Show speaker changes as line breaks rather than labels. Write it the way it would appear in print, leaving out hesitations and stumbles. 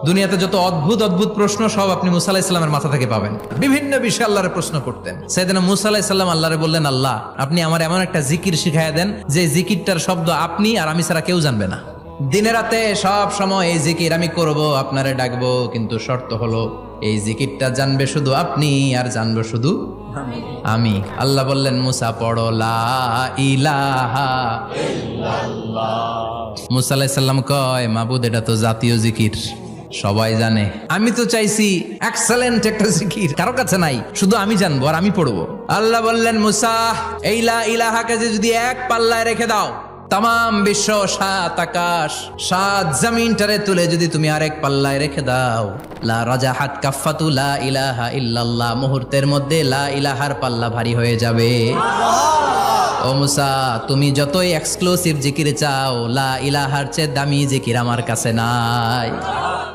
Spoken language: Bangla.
দুনিয়াতে যত অদ্ভুত অদ্ভুত প্রশ্ন সব আপনি মুসা আলাইহিস সালামের মাথা থেকে পাবেন। বিভিন্ন বিষয়ে আল্লাহরে প্রশ্ন করতেন। সাইয়েদনা মুসা আলাইহিস সালাম আল্লাহরে বললেন, আল্লাহ আপনি আমার এমন একটা জিকির শিখাইয়া দেন যে জিকিরটার শব্দ আপনি আর আমি ছাড়া কেউ জানবে না। দিনে রাতে সব সময় এই জিকির আমি করব, আপনারে ডাকবো, কিন্তু শর্ত হলো এই জিকিরটা জানবে শুধু আপনি আর জানবো শুধু আমি। আল্লাহ বললেন, মুসা পড়ো লা ইলাহা ইল্লাল্লাহ। মুসা আলাইহিস সালাম কয়, মাবুদ এটা তো জাতীয় জিকির, সবাই জানে। আমি তো চাইছি এক্সেলেন্ট একটা জিকির, কারো কাছে নাই, শুধু আমি জানবো আর আমি পড়বো। আল্লাহ বললেন, মুসা এই লা ইলাহাকে যদি এক পাল্লায় রেখে দাও, তাম বিশ্ব, 7 আকাশ 7 জমিনটারে তুলে যদি তুমি আরেক পাল্লায় রেখে দাও, লা রাজাহাত কাফাতু লা ইলাহা ইল্লাল্লাহ, মুহূর্তের মধ্যে লা ইলাহার পাল্লা ভারী হয়ে যাবে। ও মুসা, তুমি যতই এক্সক্লুসিভ জিকির চাও, লা ইলাহার চেয়ে দামি জিকির আমার কাছে নাই।